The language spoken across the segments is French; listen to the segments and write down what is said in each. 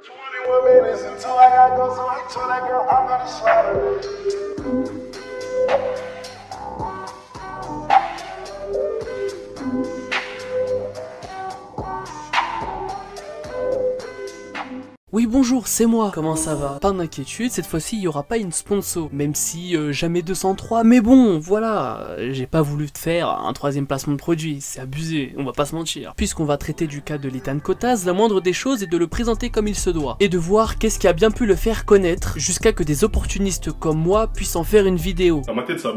21 minutes until I gotta go, so I told that girl I'm gonna slide her. Oui bonjour, c'est moi, comment ça va? Pas d'inquiétude, cette fois-ci il n'y aura pas une sponsor, même si jamais 203, mais bon, voilà, j'ai pas voulu te faire un troisième placement de produit, c'est abusé, on va pas se mentir. Puisqu'on va traiter du cas de Ethan Kotaz, la moindre des choses est de le présenter comme il se doit, et de voir qu'est-ce qui a bien pu le faire connaître, jusqu'à que des opportunistes comme moi puissent en faire une vidéo. Dans ma tête ça...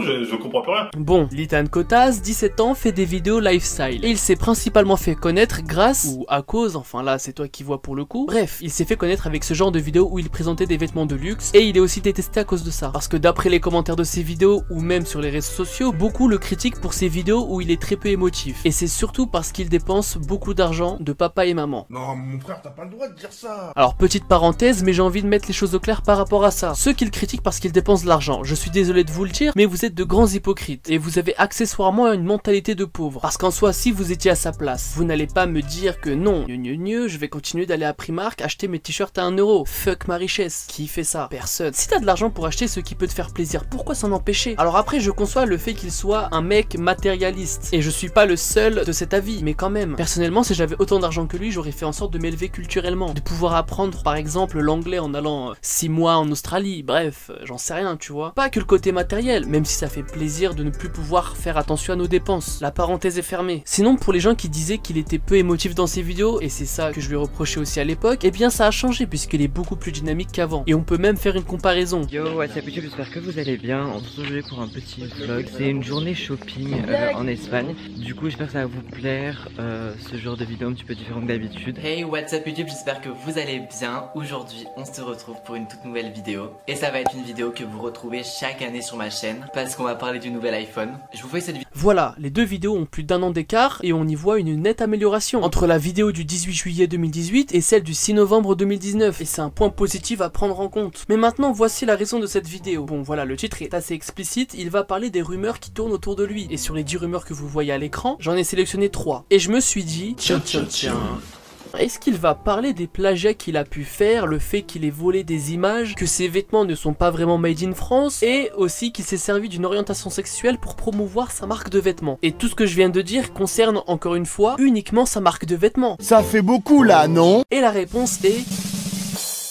Je comprends plus rien. Bon, Ethan Kotaz, 17 ans, fait des vidéos lifestyle, et il s'est principalement fait connaître grâce, ou à cause, enfin là c'est toi qui vois pour le coup. Bref, il s'est fait connaître avec ce genre de vidéos où il présentait des vêtements de luxe, et il est aussi détesté à cause de ça. Parce que d'après les commentaires de ses vidéos, ou même sur les réseaux sociaux, beaucoup le critiquent pour ses vidéos où il est très peu émotif. Et c'est surtout parce qu'il dépense beaucoup d'argent de papa et maman. Non, mon frère, t'as pas le droit de dire ça. Alors petite parenthèse, mais j'ai envie de mettre les choses au clair par rapport à ça. Ceux qui le critiquent parce qu'il dépense de l'argent, je suis désolé de vous le dire, mais vous êtes de grands hypocrites, et vous avez accessoirement une mentalité de pauvre. Parce qu'en soi, si vous étiez à sa place, vous n'allez pas me dire que non, je vais continuer d'aller à Primark acheter mes t-shirts à 1 euro. Fuck ma richesse. Qui fait ça? Personne. Si t'as de l'argent pour acheter ce qui peut te faire plaisir, pourquoi s'en empêcher? Alors après, je conçois le fait qu'il soit un mec matérialiste, et je suis pas le seul de cet avis, mais quand même. Personnellement, si j'avais autant d'argent que lui, j'aurais fait en sorte de m'élever culturellement, de pouvoir apprendre par exemple l'anglais en allant 6 mois en Australie, bref, j'en sais rien, tu vois. Pas que le côté matériel, même si ça fait plaisir de ne plus pouvoir faire attention à nos dépenses. La parenthèse est fermée. Sinon, pour les gens qui disaient qu'il était peu émotif dans ses vidéos, et c'est ça que je lui reprochais aussi à l'époque, eh bien ça a changé puisqu'il est beaucoup plus dynamique qu'avant. Et on peut même faire une comparaison. Yo, what's up YouTube, j'espère que vous allez bien. On se retrouve aujourd'hui pour un petit vlog. C'est une journée shopping en Espagne. Du coup, j'espère que ça va vous plaire, ce genre de vidéo un petit peu différent que d'habitude. Hey, what's up YouTube, j'espère que vous allez bien. Aujourd'hui, on se retrouve pour une toute nouvelle vidéo. Et ça va être une vidéo que vous retrouvez chaque année sur ma chaîne, parce qu'on va parler du nouvel iPhone. Je vous fais cette vidéo. Voilà, les deux vidéos ont plus d'1 an d'écart et on y voit une nette amélioration entre la vidéo du 18 juillet 2018 et celle du 6 novembre 2019, et c'est un point positif à prendre en compte. Mais maintenant, voici la raison de cette vidéo. Bon voilà, le titre est assez explicite, il va parler des rumeurs qui tournent autour de lui, et sur les 10 rumeurs que vous voyez à l'écran, j'en ai sélectionné 3. Et je me suis dit, tiens, est-ce qu'il va parler des plagiats qu'il a pu faire, le fait qu'il ait volé des images, que ses vêtements ne sont pas vraiment made in France, et aussi qu'il s'est servi d'une orientation sexuelle pour promouvoir sa marque de vêtements. Et tout ce que je viens de dire concerne, encore une fois, uniquement sa marque de vêtements. Ça fait beaucoup là, non? Et la réponse est...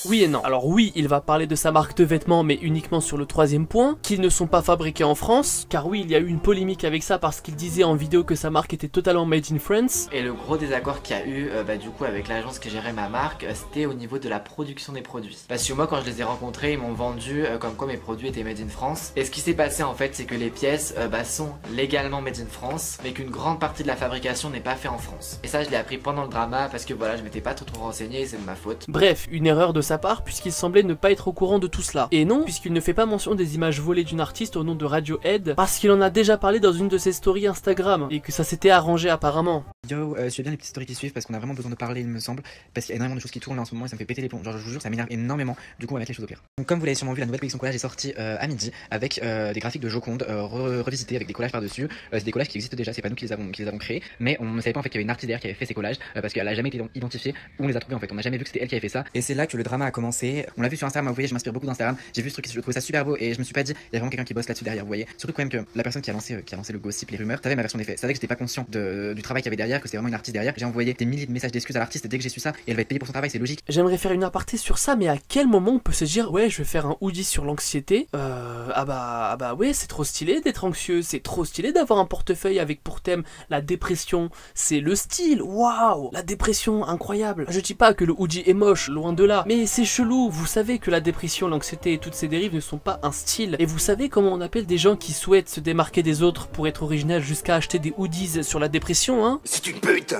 oui et non. Alors oui, il va parler de sa marque de vêtements, mais uniquement sur le 3e point, qu'ils ne sont pas fabriqués en France, car oui, il y a eu une polémique avec ça parce qu'il disait en vidéo que sa marque était totalement made in France. Et le gros désaccord qu'il y a eu du coup avec l'agence qui gérait ma marque, c'était au niveau de la production des produits. Parce que moi quand je les ai rencontrés, ils m'ont vendu comme quoi mes produits étaient made in France. Et ce qui s'est passé en fait, c'est que les pièces sont légalement made in France, mais qu'une grande partie de la fabrication n'est pas faite en France. Et ça je l'ai appris pendant le drama parce que voilà, je m'étais pas trop renseigné et c'est de ma faute. Bref, une erreur de sa part puisqu'il semblait ne pas être au courant de tout cela. Et non, puisqu'il ne fait pas mention des images volées d'une artiste au nom de Radiohead, parce qu'il en a déjà parlé dans une de ses stories Instagram, et que ça s'était arrangé apparemment. Yo, je bien les petites stories qui suivent parce qu'on a vraiment besoin de parler, il me semble, parce qu'il y a énormément de choses qui tournent là en ce moment et ça me fait péter les plombs. Genre, je vous jure, ça m'énerve énormément. Du coup, on va mettre les choses au clair. Donc, comme vous l'avez sûrement vu, la nouvelle collection collage est sortie à midi avec des graphiques de Joconde revisités avec des collages par-dessus. C'est des collages qui existent déjà, c'est pas nous qui les avons créés, mais on ne savait pas en fait qu'il y avait une artiste derrière qui avait fait ces collages parce qu'elle a jamais été identifiée où on les a trouvés en fait. On n'a jamais vu que c'était elle qui avait fait ça. Et c'est là que le drama a commencé. On l'a vu sur Instagram, vous voyez, je m'inspire beaucoup d'Instagram. J'ai vu ce truc, je trouvais ça super beau et je me suis pas dit, il y a vraiment quelqu'un qui bosse là-dessus derrière, vous voyez. Surtout quand même que la personne qui a lancé le gossip, les rumeurs, savait ma version des faits. Savait que j'étais pas conscient du travail qu'il y avait derrière, que c'était vraiment une artiste derrière. J'ai envoyé des milliers de messages d'excuses à l'artiste dès que j'ai su ça et elle va être payée pour son travail, c'est logique. J'aimerais faire une aparté sur ça, mais à quel moment on peut se dire, ouais, je vais faire un hoodie sur l'anxiété, ah bah ouais, c'est trop stylé d'être anxieux, c'est trop stylé d'avoir un portefeuille avec pour thème la dépression, c'est le style, waouh, la dépression, incroyable. Je dis pas que le hoodie est moche, loin de là, mais c'est chelou, vous savez que la dépression, l'anxiété et toutes ces dérives ne sont pas un style, et vous savez comment on appelle des gens qui souhaitent se démarquer des autres pour être original jusqu'à acheter des hoodies sur la dépression, hein? C'est une pute.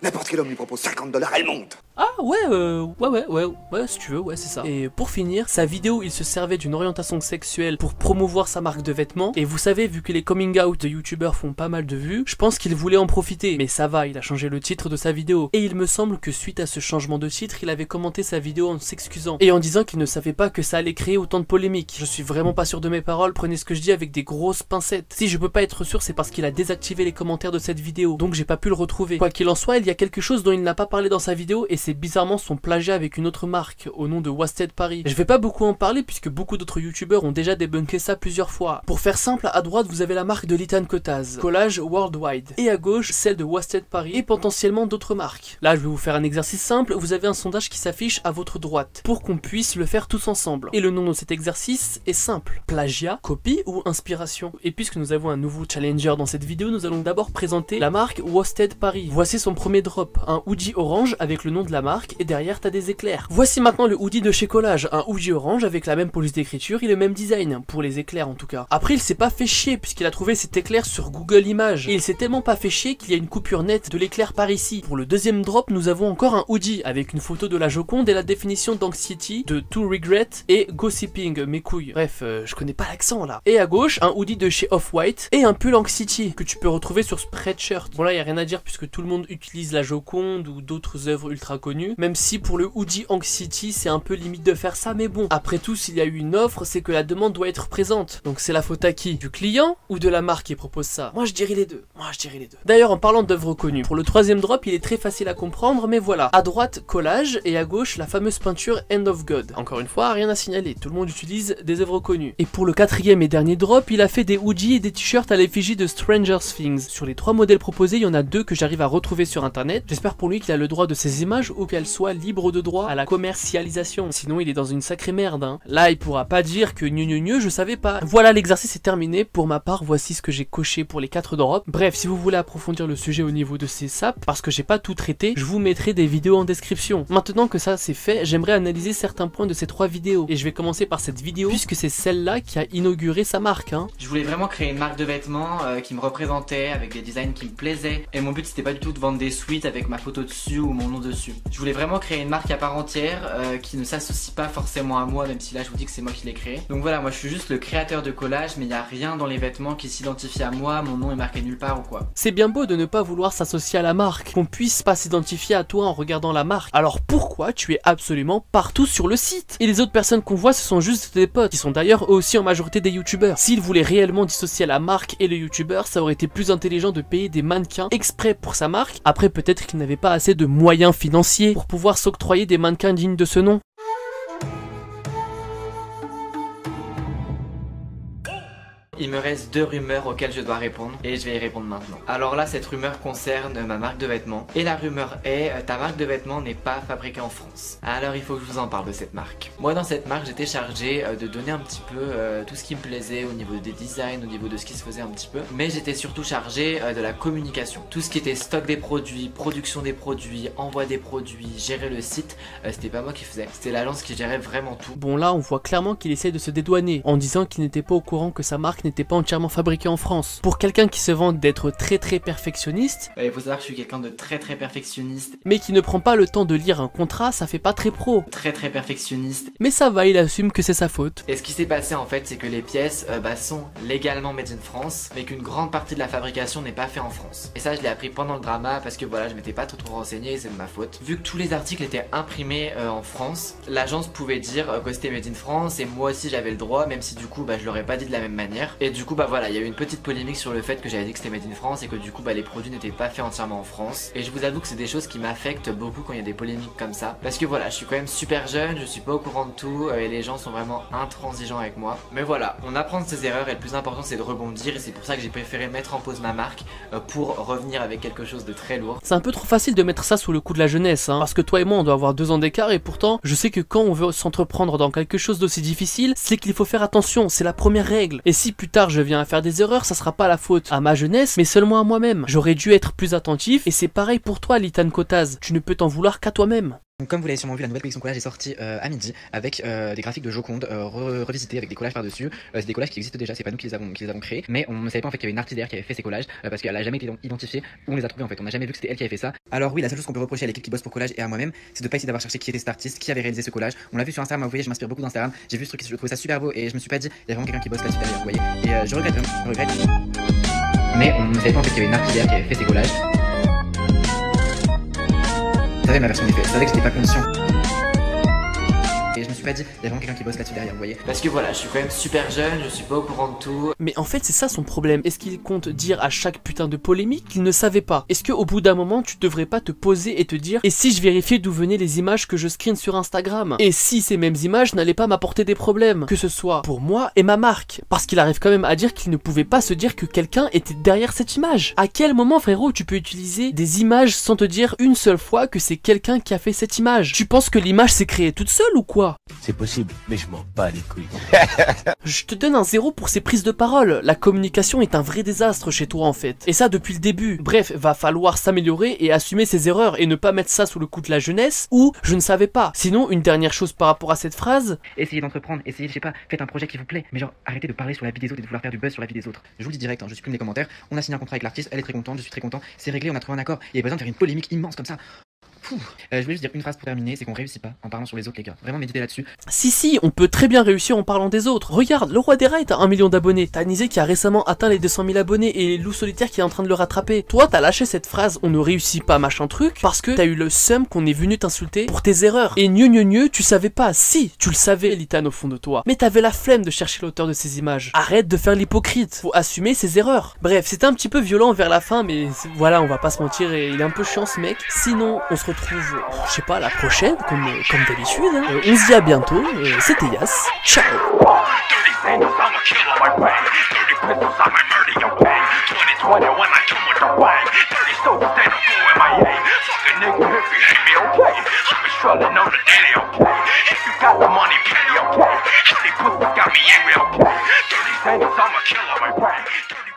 N'importe quel homme lui propose $50, elle monte. Ah ouais, ouais, si tu veux, ouais, c'est ça. Et pour finir, sa vidéo, il se servait d'une orientation sexuelle pour promouvoir sa marque de vêtements. Et vous savez, vu que les coming out de youtubeurs font pas mal de vues, je pense qu'il voulait en profiter. Mais ça va, il a changé le titre de sa vidéo. Et il me semble que suite à ce changement de titre, il avait commenté sa vidéo en s'excusant. Et en disant qu'il ne savait pas que ça allait créer autant de polémiques. Je suis vraiment pas sûr de mes paroles, prenez ce que je dis avec des grosses pincettes. Si je peux pas être sûr, c'est parce qu'il a désactivé les commentaires de cette vidéo. Donc j'ai pas pu le retrouver. Quoi qu'il en soit, il y a quelque chose dont il n'a pas parlé dans sa vidéo et c'est bizarre bizarrement son plagiat avec une autre marque au nom de Wasted Paris. Je vais pas beaucoup en parler puisque beaucoup d'autres youtubeurs ont déjà débunké ça plusieurs fois. Pour faire simple, à droite vous avez la marque de Litan Kotaz, Collage Worldwide, et à gauche celle de Wasted Paris et potentiellement d'autres marques. Là je vais vous faire un exercice simple, vous avez un sondage qui s'affiche à votre droite pour qu'on puisse le faire tous ensemble. Et le nom de cet exercice est simple: plagiat, copie ou inspiration. Et puisque nous avons un nouveau challenger dans cette vidéo, nous allons d'abord présenter la marque Wasted Paris. Voici son premier drop, un hoodie orange avec le nom de la marque et derrière t'as des éclairs. Voici maintenant le hoodie de chez Collage, un hoodie orange avec la même police d'écriture et le même design, pour les éclairs en tout cas. Après il s'est pas fait chier puisqu'il a trouvé cet éclair sur Google Images et il s'est tellement pas fait chier qu'il y a une coupure nette de l'éclair par ici. Pour le deuxième drop, nous avons encore un hoodie avec une photo de la Joconde et la définition d'Anxiety, de To Regret et Gossiping, mes couilles. Bref, je connais pas l'accent là. Et à gauche, un hoodie de chez Off-White et un pull Anxiety que tu peux retrouver sur Spreadshirt. Bon là y a rien à dire puisque tout le monde utilise la Joconde ou d'autres œuvres ultra connues, même si pour le hoodie Anxiety c'est un peu limite de faire ça, mais bon, après tout s'il y a eu une offre c'est que la demande doit être présente. Donc c'est la faute à qui? Du client ou de la marque qui propose ça? Moi je dirais les deux. D'ailleurs en parlant d'œuvres connues, pour le troisième drop il est très facile à comprendre, mais voilà. À droite Collage et à gauche la fameuse peinture End of God. Encore une fois, rien à signaler, tout le monde utilise des œuvres connues. Et pour le quatrième et dernier drop, il a fait des hoodies et des t-shirts à l'effigie de Stranger Things. Sur les 3 modèles proposés, il y en a 2 que j'arrive à retrouver sur internet. J'espère pour lui qu'il a le droit de ces images ou qu'elles soient libres de droit à la commercialisation. Sinon il est dans une sacrée merde hein. Là il pourra pas dire que je savais pas. Voilà, l'exercice est terminé. Pour ma part, voici ce que j'ai coché pour les 4 drops. Bref, si vous voulez approfondir le sujet au niveau de ces saps, parce que j'ai pas tout traité, je vous mettrai des vidéos en description. Maintenant que ça c'est fait, j'aimerais analyser certains points de ces 3 vidéos. Et je vais commencer par cette vidéo puisque c'est celle-là qui a inauguré sa marque hein. Je voulais vraiment créer une marque de vêtements qui me représentait, avec des designs qui me plaisaient. Et mon but c'était pas du tout de vendre des suites avec ma photo dessus ou mon nom dessus. Je voulais vraiment créer une marque à part entière qui ne s'associe pas forcément à moi, même si là je vous dis que c'est moi qui l'ai créé. Donc voilà, moi je suis juste le créateur de Collage, mais il n'y a rien dans les vêtements qui s'identifie à moi, mon nom est marqué nulle part ou quoi. C'est bien beau de ne pas vouloir s'associer à la marque, qu'on puisse pas s'identifier à toi en regardant la marque. Alors pourquoi tu es absolument partout sur le site? Et les autres personnes qu'on voit ce sont juste des potes, qui sont d'ailleurs aussi en majorité des youtubeurs. S'ils voulaient réellement dissocier la marque et le youtubeur, ça aurait été plus intelligent de payer des mannequins exprès pour sa marque. Après peut-être qu'ils n'avaient pas assez de moyens financiers pour pouvoir s'octroyer des mannequins dignes de ce nom. Il me reste 2 rumeurs auxquelles je dois répondre et je vais y répondre maintenant. Alors là, cette rumeur concerne ma marque de vêtements. Et la rumeur est, ta marque de vêtements n'est pas fabriquée en France. Alors il faut que je vous en parle de cette marque. Moi dans cette marque, j'étais chargé de donner un petit peu tout ce qui me plaisait au niveau des designs, au niveau de ce qui se faisait un petit peu. Mais j'étais surtout chargé de la communication. Tout ce qui était stock des produits, production des produits, envoi des produits, gérer le site, c'était pas moi qui faisais. C'était l'agence qui gérait vraiment tout. Bon là, on voit clairement qu'il essaye de se dédouaner en disant qu'il n'était pas au courant que sa marque n'était pas entièrement fabriqué en France. Pour quelqu'un qui se vante d'être très perfectionniste, il faut savoir que je suis quelqu'un de très perfectionniste, mais qui ne prend pas le temps de lire un contrat, ça fait pas très pro. Très perfectionniste. Mais ça va, il assume que c'est sa faute. Et ce qui s'est passé en fait, c'est que les pièces sont légalement made in France, mais qu'une grande partie de la fabrication n'est pas faite en France. Et ça je l'ai appris pendant le drama parce que voilà, je m'étais pas trop renseigné et c'est de ma faute. Vu que tous les articles étaient imprimés en France, l'agence pouvait dire que c'était made in France et moi aussi j'avais le droit, même si du coup je l'aurais pas dit de la même manière. Et du coup voilà, il y a eu une petite polémique sur le fait que j'avais dit que c'était made in France et que du coup les produits n'étaient pas faits entièrement en France. Et je vous avoue que c'est des choses qui m'affectent beaucoup quand il y a des polémiques comme ça, parce que voilà, je suis quand même super jeune, je suis pas au courant de tout et les gens sont vraiment intransigeants avec moi. Mais voilà, on apprend de ses erreurs et le plus important c'est de rebondir, et c'est pour ça que j'ai préféré mettre en pause ma marque pour revenir avec quelque chose de très lourd. C'est un peu trop facile de mettre ça sous le coup de la jeunesse hein, parce que toi et moi on doit avoir 2 ans d'écart et pourtant je sais que quand on veut s'entreprendre dans quelque chose d'aussi difficile, c'est qu'il faut faire attention, c'est la première règle. Et si plus tard je viens à faire des erreurs, ça sera pas la faute à ma jeunesse mais seulement à moi-même. J'aurais dû être plus attentif et c'est pareil pour toi Litan Kotaz, tu ne peux t'en vouloir qu'à toi-même. Donc comme vous l'avez sûrement vu, la nouvelle collection collage est sortie à midi avec des graphiques de Joconde revisités avec des collages par dessus. C'est des collages qui existent déjà, c'est pas nous qui les avons créés, mais on ne savait pas en fait qu'il y avait une artiste derrière qui avait fait ces collages parce qu'elle a jamais été identifiée où on les a trouvés en fait. On n'a jamais vu que c'était elle qui avait fait ça. Alors oui, la seule chose qu'on peut reprocher à l'équipe qui bosse pour collage et à moi-même, c'est de pas essayer d'avoir cherché qui était cet artiste, qui avait réalisé ce collage. On l'a vu sur Instagram, vous voyez, je m'inspire beaucoup d'Instagram. J'ai vu ce truc, je trouvais ça super beau et je me suis pas dit, il y a vraiment quelqu'un qui bosse là derrière, vous voyez. Et je regrette vraiment, je regrette. Mais on ne savait pas en fait qu'il y avait une artiste derrière qui avait fait ces collages. Je savais ma version des faits, je savais que j'étais pas conscient. Et je me suis suis pas dit, il y a vraiment quelqu'un qui bosse là-dessus derrière, vous voyez. Parce que voilà, je suis quand même super jeune, je suis pas au courant de tout. Mais en fait c'est ça son problème. Est-ce qu'il compte dire à chaque putain de polémique qu'il ne savait pas? Est-ce qu'au bout d'un moment tu devrais pas te poser et te dire, et si je vérifiais d'où venaient les images que je screen sur Instagram? Et si ces mêmes images n'allaient pas m'apporter des problèmes, que ce soit pour moi et ma marque? Parce qu'il arrive quand même à dire qu'il ne pouvait pas se dire que quelqu'un était derrière cette image. À quel moment, frérot, tu peux utiliser des images sans te dire une seule fois que c'est quelqu'un qui a fait cette image? Tu penses que l'image s'est créée toute seule ou quoi? C'est possible, mais je m'en bats les couilles. Je te donne un 0 pour ces prises de parole. La communication est un vrai désastre chez toi en fait. Et ça depuis le début. Bref, va falloir s'améliorer et assumer ses erreurs et ne pas mettre ça sous le coup de la jeunesse ou je ne savais pas. Sinon, une dernière chose par rapport à cette phrase. Essayez d'entreprendre, essayez, je sais pas, faites un projet qui vous plaît. Mais genre, arrêtez de parler sur la vie des autres et de vouloir faire du buzz sur la vie des autres. Je vous le dis direct, hein, je supprime les commentaires. On a signé un contrat avec l'artiste, elle est très contente, je suis très content. C'est réglé, on a trouvé un accord. Il y a pas besoin de faire une polémique immense comme ça. Je voulais juste dire une phrase pour terminer, c'est qu'on réussit pas en parlant sur les autres les gars. Vraiment méditez là-dessus. Si, on peut très bien réussir en parlant des autres. Regarde, le roi des rails, t'as 1 million d'abonnés. T'as Nizé qui a récemment atteint les 200 000 abonnés et Loup Solitaire qui est en train de le rattraper. Toi, t'as lâché cette phrase, on ne réussit pas machin truc, parce que t'as eu le seum qu'on est venu t'insulter pour tes erreurs. Et tu savais pas. Si, tu le savais, Litan, au fond de toi. Mais t'avais la flemme de chercher l'auteur de ces images. Arrête de faire l'hypocrite. Faut assumer ses erreurs. Bref, c'était un petit peu violent vers la fin, mais voilà, on va pas se mentir, et il est un peu chiant ce mec. Sinon, on se retrouve, je sais pas, la prochaine, comme d'habitude. Hein. On se dit à bientôt. C'était Yas. Ciao. Got me angry, okay? 30 seconds, I'm a killer, my brain.